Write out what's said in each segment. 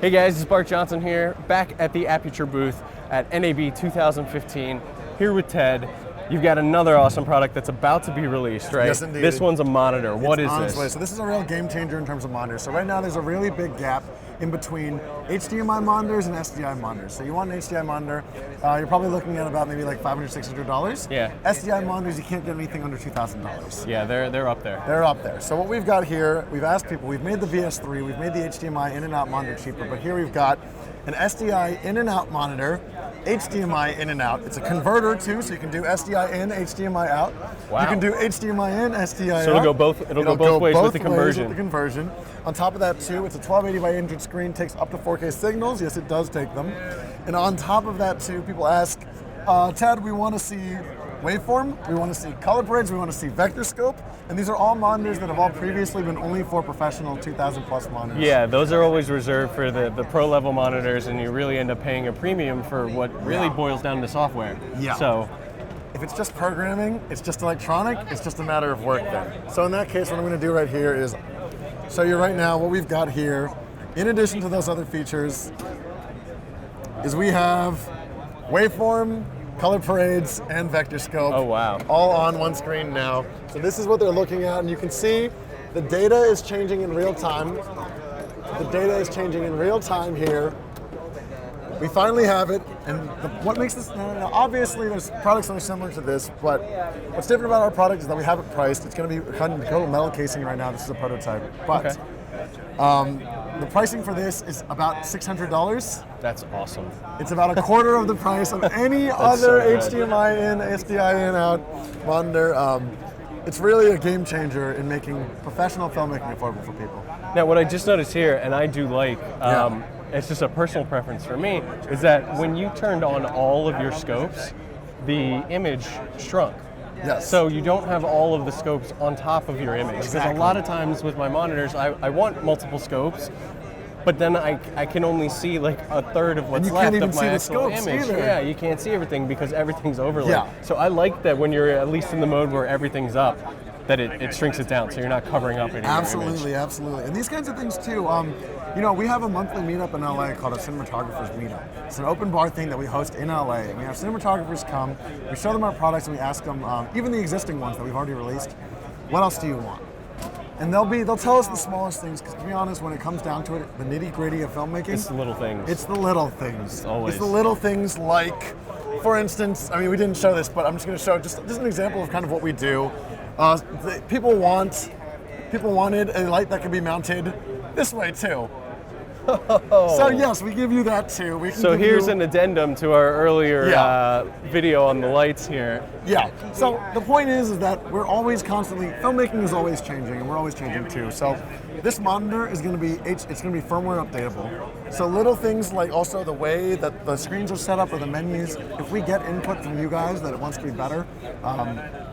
Hey guys, it's Bart Johnson here, back at the Aputure booth at NAB 2015, here with Ted. You've got another awesome product that's about to be released, right? Yes, indeed. This one's a monitor. What is this? So this is a real game changer in terms of monitors. So right now there's a really big gap in between HDMI monitors and SDI monitors. So you want an HDI monitor, you're probably looking at about maybe like $500, $600. Yeah. SDI monitors, you can't get anything under $2,000. Yeah, they're up there. They're up there. So what we've got here, we've asked people, we've made the VS-5, we've made the HDMI in and out monitor cheaper, but here we've got an SDI in and out monitor, HDMI in and out. It's a converter too, so you can do SDI in, HDMI out. Wow. You can do HDMI in, SDI out. So it'll go both ways with the conversion. On top of that too, it's a 1280 by 800 screen, takes up to 4K signals. Yes, it does take them. And on top of that too, people ask, Ted, we want to see waveform, we want to see color parades, we want to see vector scope, and these are all monitors that have all previously been only for professional 2,000 plus monitors. Yeah, those are always reserved for the pro level monitors, and you really end up paying a premium for what really boils down to software. Yeah. So if it's just programming, it's just electronic, it's just a matter of work then. So in that case, what I'm going to do right here is show you right now what we've got here. In addition to those other features, is we have waveform, color parades, and vector scope. Oh wow. All on one screen now. So this is what they're looking at, and you can see the data is changing in real time. The data is changing in real time here. We finally have it, and what makes this, now obviously there's products that are similar to this, but what's different about our product is that we have it priced. It's going to be kind of total metal casing right now. This is a prototype, but the pricing for this is about $600. That's awesome. It's about a quarter of the price of any other HDMI in, SDI in, out monitor. It's really a game changer in making professional filmmaking affordable for people. Now, what I just noticed here, and I do like, it's just a personal preference for me, is that when you turned on all of your scopes, the image shrunk. Yes. So you don't have all of the scopes on top of your image. Exactly. Because a lot of times with my monitors, I want multiple scopes, but then I can only see like a third of what's left of my actual image. Either. Yeah, you can't see everything because everything's overlaid. Yeah. So I like that when you're at least in the mode where everything's up, that it shrinks it down, so you're not covering up any of your Absolutely, image. absolutely. And these kinds of things too, you know, we have a monthly meetup in LA called a Cinematographer's Meetup. It's an open bar thing that we host in LA. And we have cinematographers come, we show them our products, and we ask them, even the existing ones that we've already released, what else do you want? And they'll tell us the smallest things, because to be honest, when it comes down to it, the nitty-gritty of filmmaking, It's the little things. It's the little things. Always. It's the little things like, for instance, I mean, we didn't show this, but I'm just going to show just an example of kind of what we do. People wanted a light that could be mounted this way too. So yes, we give you that too. So here's an addendum to our earlier video on the lights here. Yeah. So the point is that we're always constantly, filmmaking is always changing, and we're always changing too. So this monitor is going to be, it's going to be firmware updatable. So little things like also the way that the screens are set up or the menus, if we get input from you guys that it wants to be better,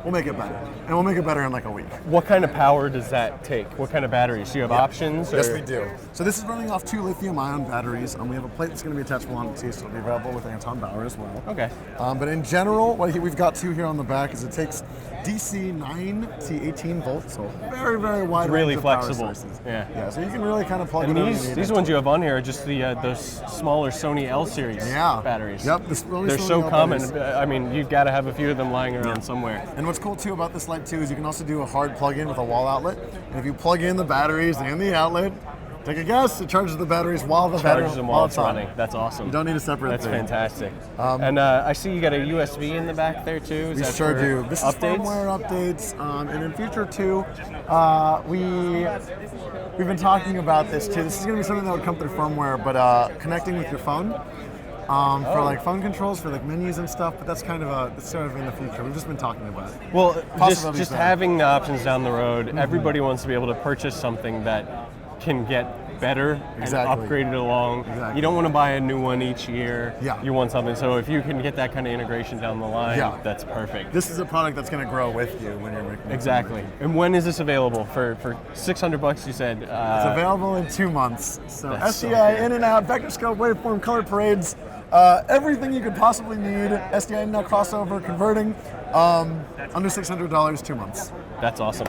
we'll make it better. And we'll make it better in like a week. What kind of power does that take? What kind of batteries? Do you have options? Yes, we do. So this is running off 2 lithium-ion batteries. We have a plate that's going to be attachable on the T, so it'll be available with Anton Bauer as well. Okay. But in general, what we've got too here on the back is it takes DC 9 to 18 volts, so very, very wide really range of flexible. power sources. Yeah. So you can really kind of plug And it in. these ones you have on here are just those smaller Sony L series batteries. Yep. They're so common. I mean, you've got to have a few of them lying around somewhere. And what's cool too about this light too is you can also do a hard plug-in with a wall outlet. And if you plug in the batteries and the outlet, take a guess, it charges the batteries while it's running. That's awesome. You don't need a separate That's thing. fantastic. And I see you got a USB in the back there too. We sure do. This is firmware updates, and in future too, we've been talking about this too. This is going to be something that would come through firmware, but connecting with your phone for like phone controls for like menus and stuff. But that's kind of in the future. We've just been talking about it. Well, just having the options down the road. Everybody wants to be able to purchase something that can get better and upgrade it along. You don't want to buy a new one each year. You want something. So if you can get that kind of integration down the line, that's perfect. This is a product that's going to grow with you when you're making Exactly. And when is this available? For $600, you said? It's available in 2 months. So SDI, so in and out, vector scope, waveform, color parades, everything you could possibly need. SDI in and out crossover, converting, under $600, 2 months. That's awesome.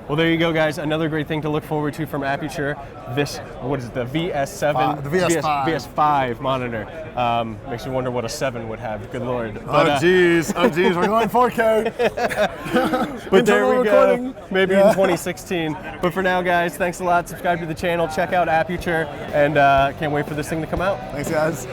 Well, there you go, guys. Another great thing to look forward to from Aputure. This, what is it, the VS7? The VS-5. VS-5 monitor. Makes you wonder what a 7 would have. Good Lord. But, geez, we're going 4K. But there we go. Maybe in 2016. But for now, guys, thanks a lot. Subscribe to the channel. Check out Aputure, and can't wait for this thing to come out. Thanks, guys.